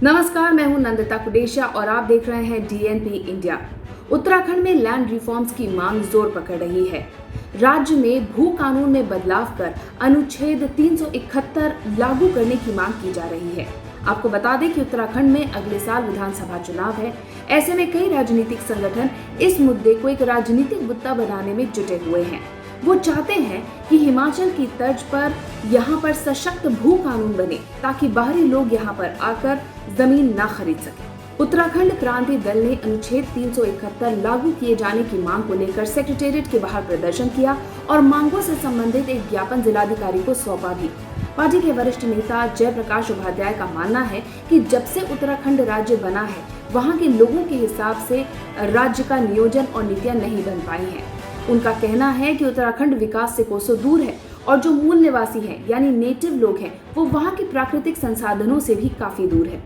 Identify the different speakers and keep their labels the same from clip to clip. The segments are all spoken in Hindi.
Speaker 1: नमस्कार, मैं हूं नंदिता कुडेशा और आप देख रहे हैं DNP इंडिया। उत्तराखंड में लैंड रिफॉर्म्स की मांग जोर पकड़ रही है। राज्य में भू कानून में बदलाव कर अनुच्छेद 371 लागू करने की मांग की जा रही है। आपको बता दें कि उत्तराखंड में अगले साल विधानसभा चुनाव है। ऐसे में कई राजनीतिक संगठन इस मुद्दे को एक राजनीतिक मुद्दा बनाने में जुटे हुए हैं। वो चाहते हैं कि हिमाचल की तर्ज पर यहाँ पर सशक्त भू कानून बने ताकि बाहरी लोग यहाँ पर आकर जमीन ना खरीद सके। उत्तराखंड क्रांति दल ने अनुच्छेद 371 लागू किए जाने की मांग को लेकर सेक्रेटेरिएट के बाहर प्रदर्शन किया और मांगों से संबंधित एक ज्ञापन जिलाधिकारी को सौंपा भी। पार्टी के वरिष्ठ नेता जयप्रकाश उपाध्याय का मानना है कि जब से उत्तराखंड राज्य बना है, वहाँ के लोगों के हिसाब से राज्य का नियोजन और नीतियाँ नहीं बन पाई हैं। उनका कहना है कि उत्तराखंड विकास से कोसों दूर है और जो मूल निवासी हैं यानी नेटिव लोग हैं वो वहाँ के प्राकृतिक संसाधनों से भी काफी दूर है।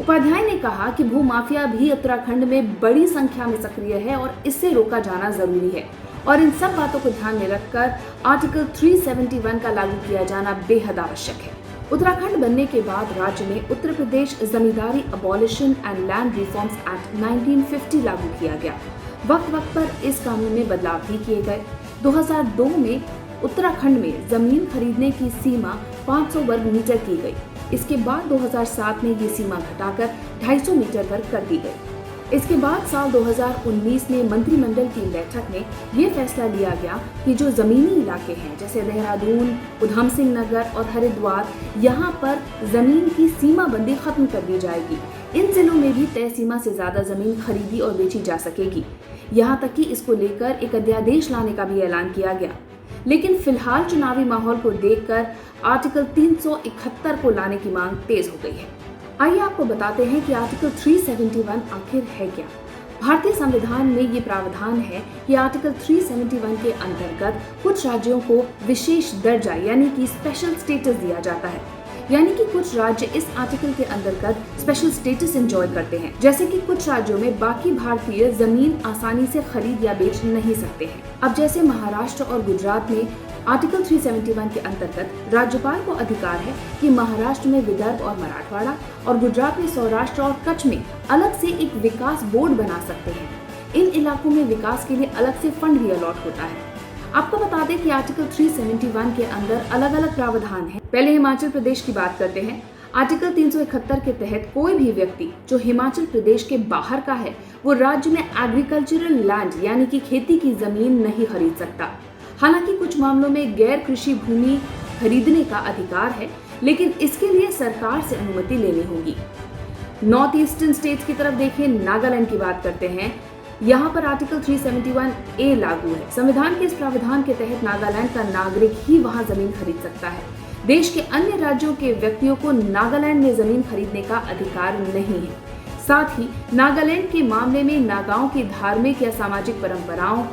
Speaker 1: उपाध्याय ने कहा कि भू माफिया भी उत्तराखंड में बड़ी संख्या में सक्रिय है और इससे रोका जाना जरूरी है और इन सब बातों को ध्यान में रखकर आर्टिकल 371 का लागू किया जाना बेहद आवश्यक है। उत्तराखंड बनने के बाद राज्य में Uttar Pradesh Zamindari abolition and land reforms act 1950 लागू किया गया। वक्त पर इस कानून में बदलाव भी किए गए। 2002 में उत्तराखंड में जमीन खरीदने की सीमा 500 वर्ग मीटर की गई। इसके बाद 2007 में ये सीमा घटाकर 250 मीटर वर्ग कर दी गई। इसके बाद साल 2019 में मंत्रिमंडल की बैठक में ये फैसला लिया गया कि जो जमीनी इलाके हैं जैसे देहरादून, उधम सिंह नगर और हरिद्वार, यहाँ पर जमीन की सीमा बंदी खत्म कर दी जाएगी। इन जिलों में भी तय सीमा से ज्यादा जमीन खरीदी और बेची जा सकेगी। यहाँ तक कि इसको लेकर एक अध्यादेश लाने का भी ऐलान किया गया। लेकिन फिलहाल चुनावी माहौल को देखकर आर्टिकल 371 को लाने की मांग तेज हो गई है। आइए आपको बताते हैं कि आर्टिकल 371 आखिर है क्या। भारतीय संविधान में ये प्रावधान है कि आर्टिकल 371 के अंतर्गत कुछ राज्यों को विशेष दर्जा यानी कि स्पेशल स्टेटस दिया जाता है। यानी कि कुछ राज्य इस आर्टिकल के अंतर्गत स्पेशल स्टेटस एंजॉय करते हैं, जैसे कि कुछ राज्यों में बाकी भारतीय जमीन आसानी से खरीद या बेच नहीं सकते हैं। अब जैसे महाराष्ट्र और गुजरात में आर्टिकल 371 के अंतर्गत राज्यपाल को अधिकार है कि महाराष्ट्र में विदर्भ और मराठवाड़ा और गुजरात में सौराष्ट्र और कच्छ में अलग से एक विकास बोर्ड बना सकते हैं। इन इलाकों में विकास के लिए अलग से फंड भी अलॉट होता है। आपको बता दें कि आर्टिकल 371 के अंदर अलग अलग प्रावधान हैं। पहले हिमाचल प्रदेश की बात करते हैं। आर्टिकल 371 के तहत कोई भी व्यक्ति जो हिमाचल प्रदेश के बाहर का है वो राज्य में एग्रीकल्चरल लैंड यानी कि खेती की जमीन नहीं खरीद सकता। हालांकि कुछ मामलों में गैर कृषि भूमि खरीदने का अधिकार है, लेकिन इसके लिए सरकार से अनुमति लेनी होगी। नॉर्थ ईस्टर्न स्टेट्स की तरफ देखें, नागालैंड की बात करते हैं। यहाँ पर आर्टिकल 371A लागू है। संविधान के इस प्रावधान के तहत नागालैंड का नागरिक ही वहाँ जमीन खरीद सकता है। देश के अन्य राज्यों के व्यक्तियों को नागालैंड में जमीन खरीदने का अधिकार नहीं है। साथ ही नागालैंड के मामले में नागाओं की धार्मिक या सामाजिक परंपराओं,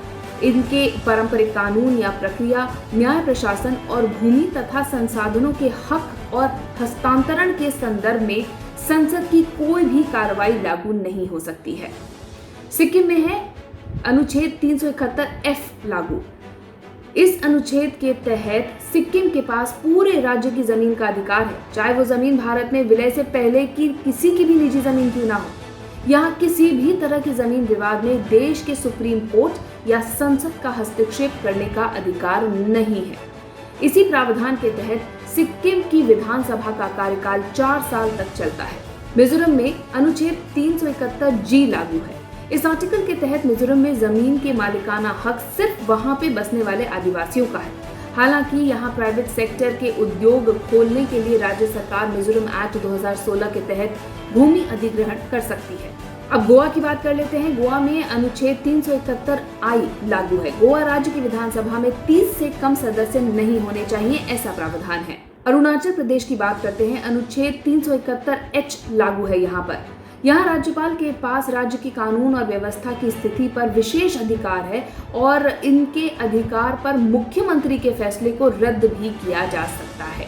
Speaker 1: इनके पारंपरिक कानून या प्रक्रिया, न्याय प्रशासन और भूमि तथा संसाधनों के हक और हस्तांतरण के संदर्भ में संसद की कोई भी कार्रवाई लागू नहीं हो सकती है। सिक्किम में है अनुच्छेद 371F लागू। इस अनुच्छेद के तहत सिक्किम के पास पूरे राज्य की जमीन का अधिकार है, चाहे वो जमीन भारत में विलय से पहले की किसी की भी निजी जमीन क्यों ना हो। यहाँ किसी भी तरह की जमीन विवाद में देश के सुप्रीम कोर्ट या संसद का हस्तक्षेप करने का अधिकार नहीं है। इसी प्रावधान के तहत सिक्किम की विधानसभा का कार्यकाल 4 साल तक चलता है। मिजोरम में अनुच्छेद 371G लागू है। इस आर्टिकल के तहत मिजोरम में जमीन के मालिकाना हक सिर्फ वहां पे बसने वाले आदिवासियों का है। हालांकि यहाँ प्राइवेट सेक्टर के उद्योग खोलने के लिए राज्य सरकार मिजोरम एक्ट 2016 के तहत भूमि अधिग्रहण कर सकती है। अब गोवा की बात कर लेते हैं। गोवा में अनुच्छेद 371I लागू है। गोवा राज्य की विधानसभा में 30 से कम सदस्य नहीं होने चाहिए, ऐसा प्रावधान है। अरुणाचल प्रदेश की बात करते हैं। अनुच्छेद 371H लागू है। यहाँ राज्यपाल के पास राज्य की कानून और व्यवस्था की स्थिति पर विशेष अधिकार है और इनके अधिकार पर मुख्यमंत्री के फैसले को रद्द भी किया जा सकता है।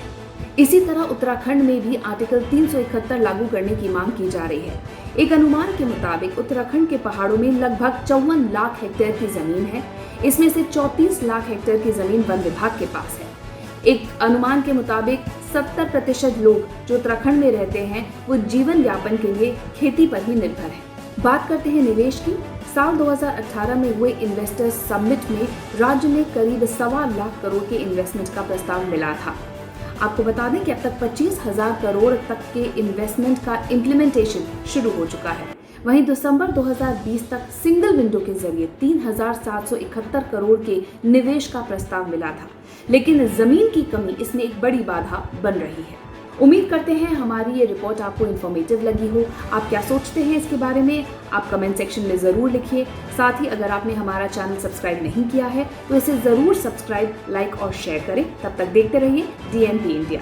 Speaker 1: इसी तरह उत्तराखंड में भी आर्टिकल 371 लागू करने की मांग की जा रही है। एक अनुमान के मुताबिक उत्तराखंड के पहाड़ों में लगभग 54 लाख हेक्टेयर की जमीन है। इसमें से 34 लाख हेक्टेयर की जमीन वन विभाग के पास है। एक अनुमान के मुताबिक 70% लोग जो उत्तराखंड में रहते हैं वो जीवन यापन के लिए खेती पर ही निर्भर है। बात करते हैं निवेश की। साल 2018 में हुए इन्वेस्टर्स समिट में राज्य में करीब 1.25 लाख करोड़ के इन्वेस्टमेंट का प्रस्ताव मिला था। आपको बता दें कि अब तक 25,000 करोड़ तक के इन्वेस्टमेंट का इम्प्लीमेंटेशन शुरू हो चुका है। वहीं दिसंबर 2020 तक सिंगल विंडो के जरिए 3,771 करोड़ के निवेश का प्रस्ताव मिला था, लेकिन जमीन की कमी इसमें एक बड़ी बाधा बन रही है। उम्मीद करते हैं हमारी ये रिपोर्ट आपको इन्फॉर्मेटिव लगी हो। आप क्या सोचते हैं इसके बारे में आप कमेंट सेक्शन में ज़रूर लिखिए। साथ ही अगर आपने हमारा चैनल सब्सक्राइब नहीं किया है तो इसे ज़रूर सब्सक्राइब, लाइक और शेयर करें। तब तक देखते रहिए DNP इंडिया।